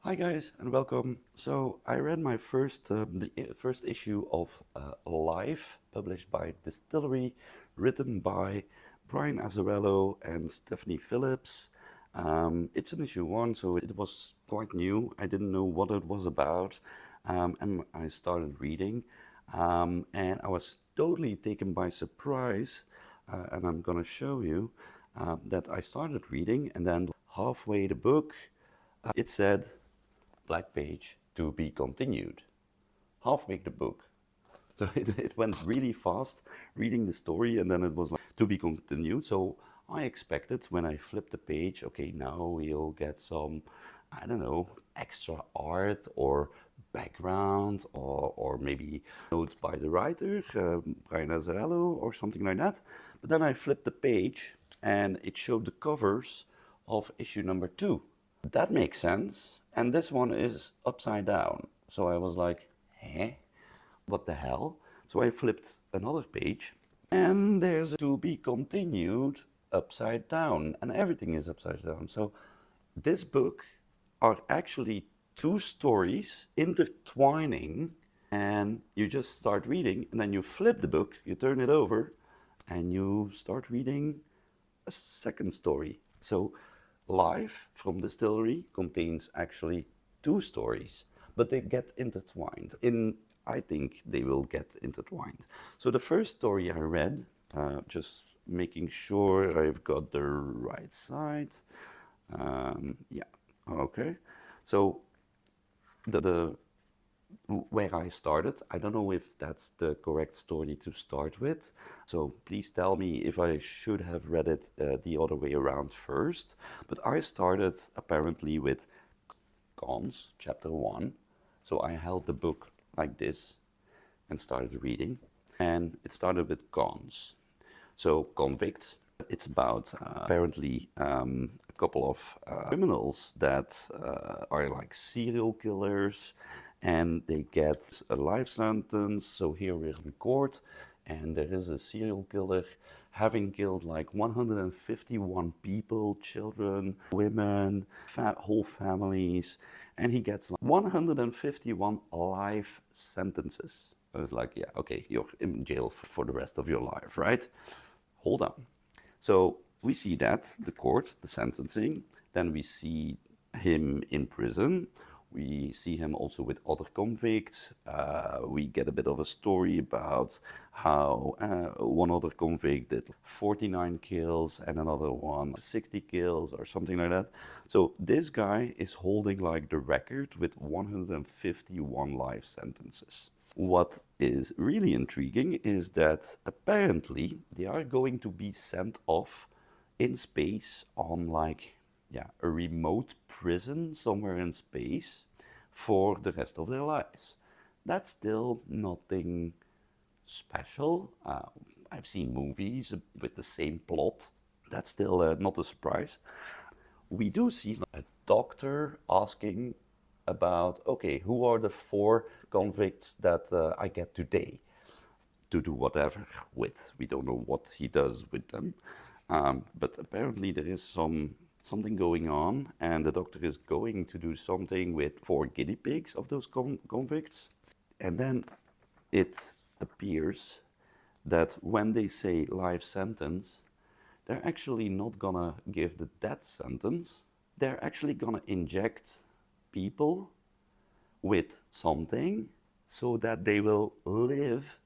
Hi guys and welcome. So I read my first issue of Life, published by DSTLRY, written by Brian Azzarello and Stephanie Phillips. It's an issue one, so it was quite new. I didn't know what it was about, and I started reading, and I was totally taken by surprise. And I'm gonna show you that I started reading, and then halfway the book, it said black page to be continued. Halfway the book. So it went really fast reading the story, and then it was like to be continued. So I expected when I flipped the page, okay, now we'll get some, I don't know, extra art or background or maybe notes by the writer, Brian Azzarello or something like that. But then I flipped the page and it showed the covers of issue number 2. That makes sense. And this one is upside down. So I was like, eh? What the hell? So I flipped another page and there's a to be continued upside down, and everything is upside down. So this book are actually two stories intertwining, and you just start reading and then you flip the book, you turn it over, and you start reading a second story. So Life from DSTLRY contains actually two stories, but they get intertwined. I think they will get intertwined. So the first story I read, just making sure I've got the right side. Yeah, okay. So the where I started, I don't know if that's the correct story to start with. So please tell me if I should have read it the other way around first. But I started apparently with Cons, chapter 1. So I held the book like this and started reading. And it started with Cons. So convicts. It's about apparently a couple of criminals that are like serial killers, and they get a life sentence. So here we're in court, and there is a serial killer having killed like 151 people, children, women, whole families, and he gets like 151 life sentences. I was like, yeah, okay, you're in jail for the rest of your life, right? Hold on. So we see that, the court, the sentencing, then we see him in prison. We see him also with other convicts. We get a bit of a story about how one other convict did 49 kills and another one 60 kills or something like that. So this guy is holding like the record with 151 life sentences. What is really intriguing is that apparently they are going to be sent off in space on like a remote prison somewhere in space for the rest of their lives. That's still nothing special. I've seen movies with the same plot. That's still not a surprise. We do see a doctor asking about, okay, who are the 4 convicts that I get today to do whatever with. We don't know what he does with them, but apparently there is something going on, and the doctor is going to do something with 4 guinea pigs of those convicts. And then it appears that when they say life sentence, they're actually not gonna give the death sentence. They're actually gonna inject people with something so that they will live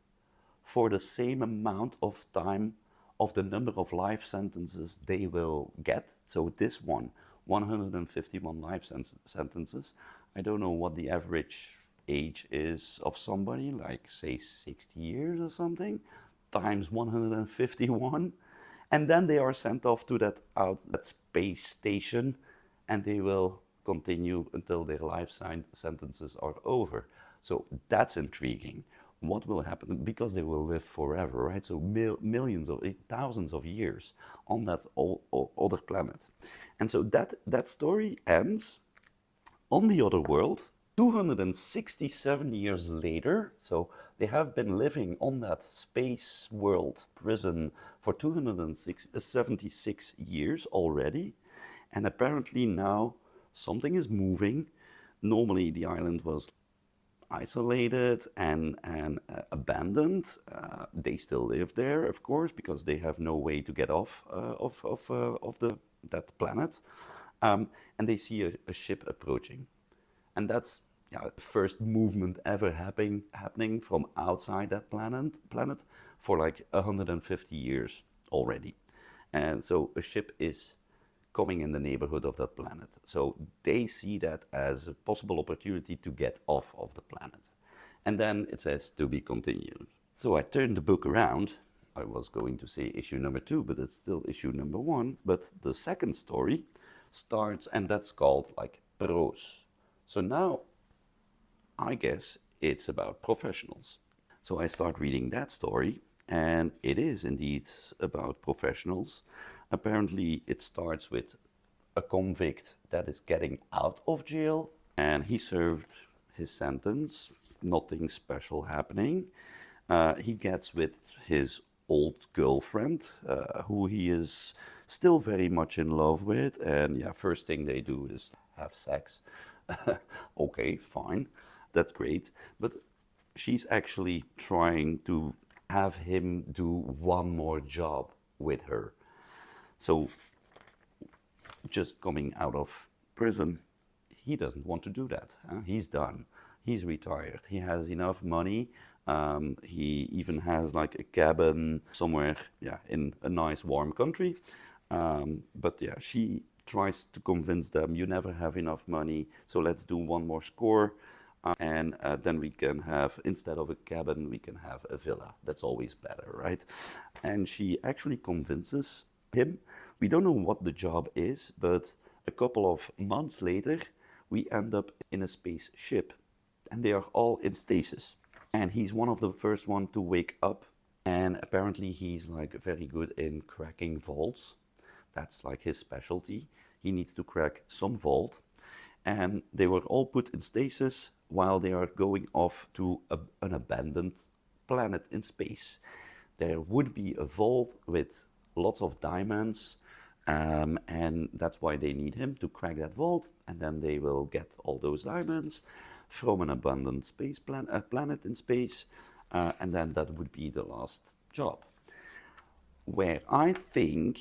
for the same amount of time of the number of life sentences they will get. So this one, 151 life sentences. I don't know what the average age is of somebody, like say 60 years or something, times 151. And then they are sent off to that space station, and they will continue until their life sentences are over. So that's intriguing. What will happen? Because they will live forever, right? So millions of thousands of years on that other planet. And so that story ends on the other world 267 years later. So they have been living on that space world prison for 276 years already. And apparently now something is moving. Normally, the island was isolated and abandoned. They still live there, of course, because they have no way to get off of that planet. And they see a ship approaching, and that's the first movement ever happening from outside that planet for like 150 years already. And so a ship is coming in the neighborhood of that planet. So they see that as a possible opportunity to get off of the planet. And then it says to be continued. So I turned the book around. I was going to say issue number 2, but it's still issue number 1. But the second story starts, and that's called like prose. So now I guess it's about professionals. So I start reading that story, and it is indeed about professionals. Apparently, it starts with a convict that is getting out of jail, and he served his sentence, nothing special happening. He gets with his old girlfriend, who he is still very much in love with, and first thing they do is have sex. Okay, fine, that's great, but she's actually trying to have him do one more job with her. So, just coming out of prison, he doesn't want to do that. He's done. He's retired. He has enough money. He even has like a cabin somewhere, in a nice warm country. But she tries to convince them, you never have enough money, so let's do one more score. And then we can have, instead of a cabin, we can have a villa. That's always better, right? And she actually convinces him. We don't know what the job is, but a couple of months later, we end up in a spaceship, and they are all in stasis. And he's one of the first one to wake up, and apparently he's like very good in cracking vaults. That's like his specialty. He needs to crack some vault, and they were all put in stasis while they are going off to an abandoned planet in space. There would be a vault with lots of diamonds, and that's why they need him to crack that vault, and then they will get all those diamonds from an abandoned space planet in space, and then that would be the last job. Where I think,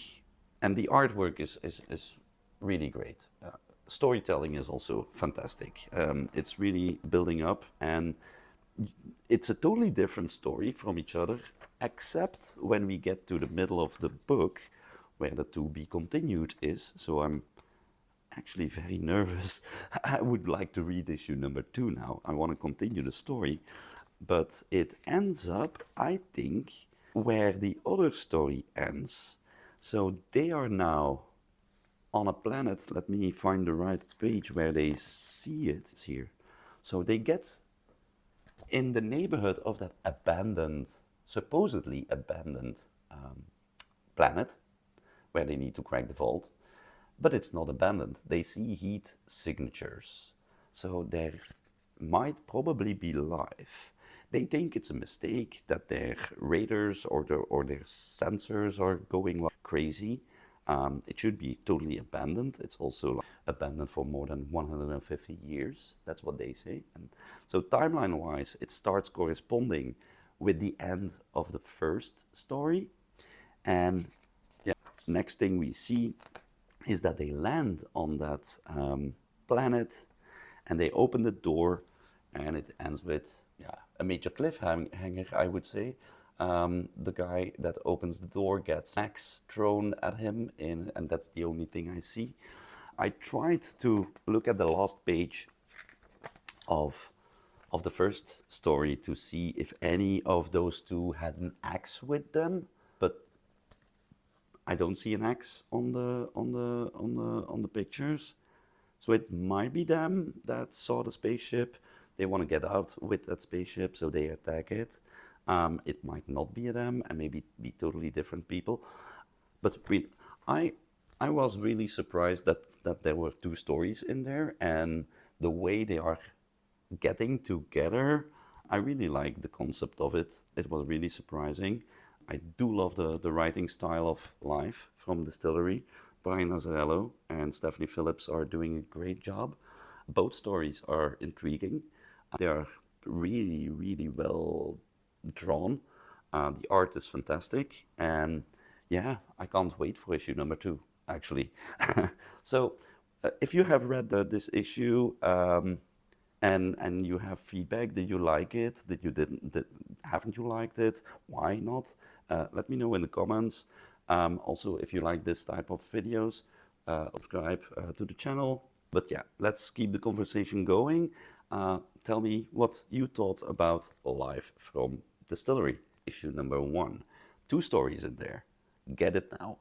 and the artwork is really great. Storytelling is also fantastic. It's really building up, and it's a totally different story from each other, except when we get to the middle of the book, where the to be continued is. So I'm actually very nervous. I would like to read issue number 2 now. I want to continue the story, but it ends up, I think, where the other story ends. So they are now on a planet. Let me find the right page where they see it. It's here. So they get in the neighborhood of that abandoned, supposedly abandoned planet, where they need to crack the vault. But it's not abandoned. They see heat signatures. So there might probably be life. They think it's a mistake, that their radars or their sensors are going like crazy. It should be totally abandoned. It's also abandoned for more than 150 years. That's what they say. And so timeline-wise, it starts corresponding with the end of the first story. And next thing we see is that they land on that planet, and they open the door, and it ends with a major cliffhanger, I would say. The guy that opens the door gets an axe thrown at him, and that's the only thing I see. I tried to look at the last page of the first story to see if any of those two had an axe with them, but I don't see an axe on the pictures. So it might be them that saw the spaceship. They want to get out with that spaceship, so they attack it. It might not be them, and maybe be totally different people. But I was really surprised that there were 2 stories in there, and the way they are getting together, I really like the concept of it. It was really surprising. I do love the writing style of Life from DSTLRY. Brian Azzarello and Stephanie Phillips are doing a great job. Both stories are intriguing. They are really, really well drawn. The art is fantastic, and yeah, I can't wait for issue number 2, actually. So, if you have read this issue, and you have feedback, did you like it? Did you didn't? Haven't you liked it? Why not? Let me know in the comments. Also, if you like this type of videos, subscribe to the channel. But yeah, let's keep the conversation going. Tell me what you thought about Life from Distillery, issue number 1. 2 stories in there. Get it now.